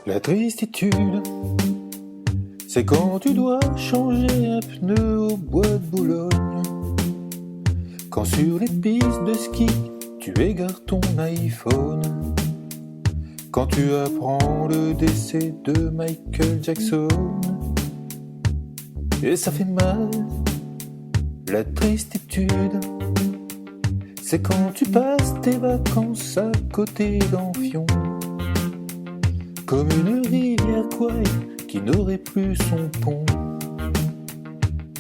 La tristitude, c'est quand tu dois changer un pneu au bois de Boulogne. Quand sur les pistes de ski, tu égares ton iPhone. Quand tu apprends le décès de Michael Jackson. Et ça fait mal, la tristitude. C'est quand tu passes tes vacances à côté d'Amphion. Comme une rivière Kwai qui n'aurait plus son pont.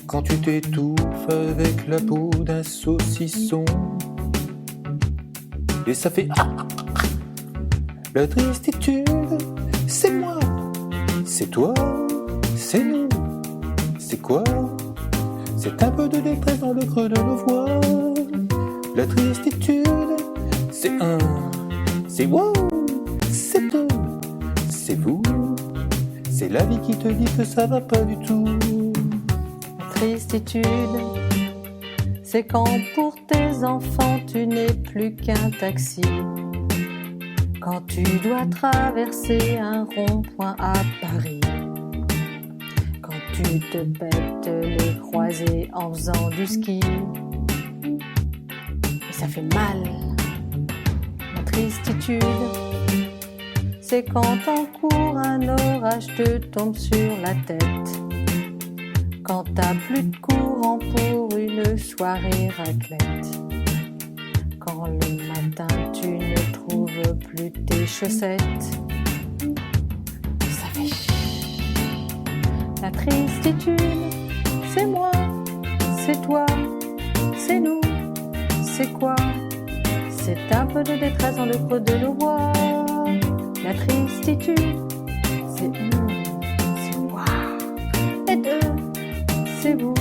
Quand tu t'étouffes avec la peau d'un saucisson. Et ça fait la tristitude, c'est moi, c'est toi, c'est nous. C'est quoi? C'est un peu de détresse dans le creux de nos voix. La tristitude, c'est un, c'est wow, c'est deux, c'est vous. C'est la vie qui te dit que ça va pas du tout. Tristitude, c'est quand pour tes enfants tu n'es plus qu'un taxi. Quand tu dois traverser un rond-point à Paris. Quand tu te pètes les croisés en faisant du ski. Et ça fait mal. La tristitude, c'est quand en cours un orage te tombe sur la tête. Quand t'as plus de courant pour une soirée raclette. Quand le matin tu ne trouves plus tes chaussettes. Ça fait chier. La tristitude, c'est moi, c'est toi, c'est nous, c'est quoi? C'est un peu de détresse dans le creux de nos voix. La tristitude, c'est moi, et deux, c'est vous.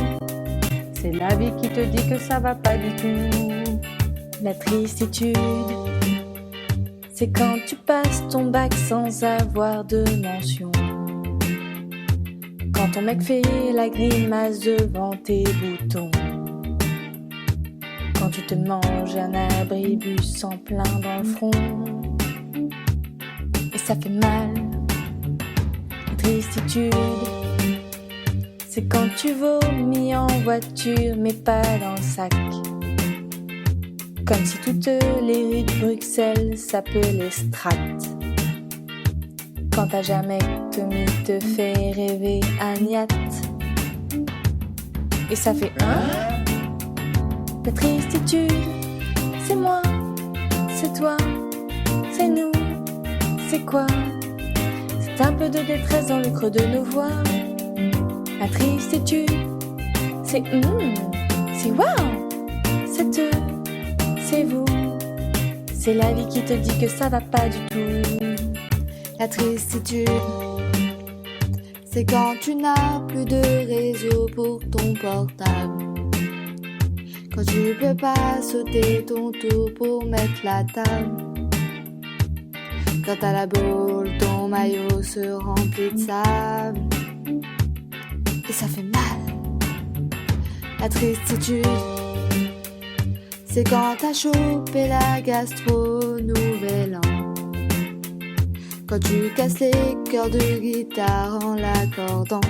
C'est la vie qui te dit que ça va pas du tout. La tristitude, c'est quand tu passes ton bac sans avoir de mention. Quand ton mec fait la grimace devant tes boutons. Quand tu te manges un abribus en plein dans le front. Et ça fait mal. La tristitude, c'est quand tu vomis en voiture mais pas dans le sac. Comme si toutes les rues de Bruxelles s'appelaient Strates. Quand ta jamectomie te fait rêver à Niat. Et ça fait La tristitude, c'est moi, c'est toi, c'est nous, c'est quoi? C'est un peu de détresse dans le creux de nos voix. La tristitude, c'est wow, c'est eux, c'est vous. C'est la vie qui te dit que ça va pas du tout. La tristitude, c'est quand tu n'as plus de réseau pour ton portable. Quand tu peux pas sauter ton tour pour mettre la table. Quand à la boule, ton maillot se remplit de sable. Et ça fait mal. La tristitude, c'est quand t'as chopé la gastro nouvel an. Quand tu casses les cœurs de guitare en l'accordant.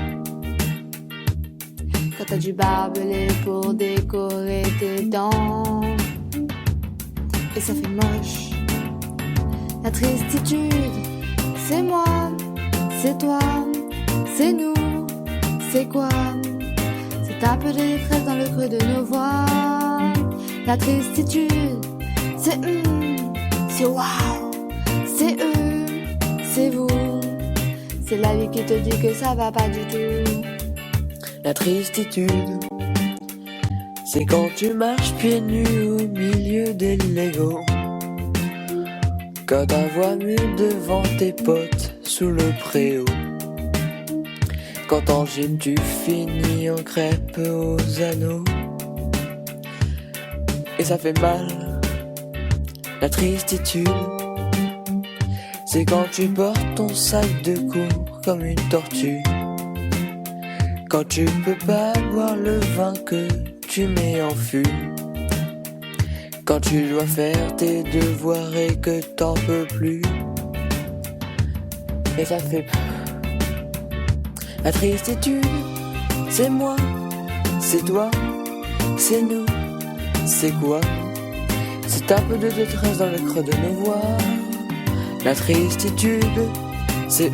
Quand t'as du barbelé pour décorer tes dents. Et ça fait moche. La tristitude, c'est moi, c'est toi, c'est nous, c'est quoi? C'est un peu de détresse dans le creux de nos voix. La tristitude, c'est waouh, c'est eux, c'est vous. C'est la vie qui te dit que ça va pas du tout. La tristitude, c'est quand tu marches pieds nus au milieu des Legos. Quand ta voix mue devant tes potes sous le préau. Quand en gym tu finis en crêpes aux anneaux. Et ça fait mal. La tristitude, c'est quand tu portes ton sac de cours comme une tortue. Quand tu peux pas boire le vin que tu mets en fût. Quand tu dois faire tes devoirs et que t'en peux plus. et ça fait. La tristitude, c'est moi, c'est toi, c'est nous, c'est quoi? C'est un peu de détresse dans le creux de nos voix. La tristitude, c'est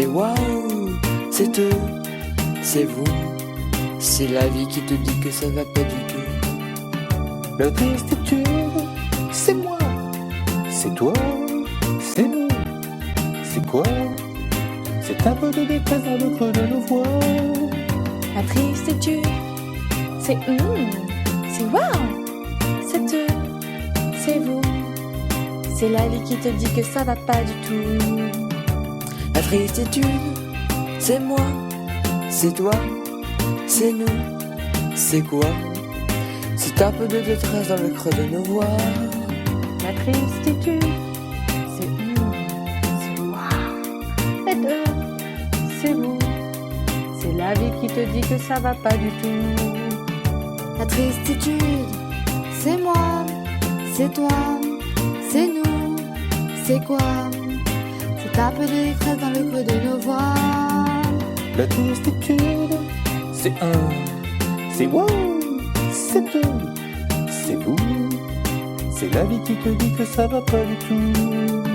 waouh, c'est eux, c'est vous, c'est la vie qui te dit que ça va pas du tout. La tristitude, c'est moi, c'est toi, c'est nous, c'est quoi? C'est un peu de détresse dans le creux de nos voix. La tristitude, c'est waouh, c'est eux, c'est vous, c'est la vie qui te dit que ça va pas du tout. La tristitude, c'est moi, c'est toi, c'est nous, c'est quoi? C'est un peu de détresse dans le creux de nos voix. La tristitude, c'est waouh, c'est eux, c'est vous, c'est la vie qui te dit que ça va pas du tout. La tristitude, c'est moi, c'est toi, c'est nous, c'est quoi? C'est un peu de détresse dans le creux de nos voix. La tristitude, c'est wow, c'est deux, c'est vous, c'est la vie qui te dit que ça va pas du tout.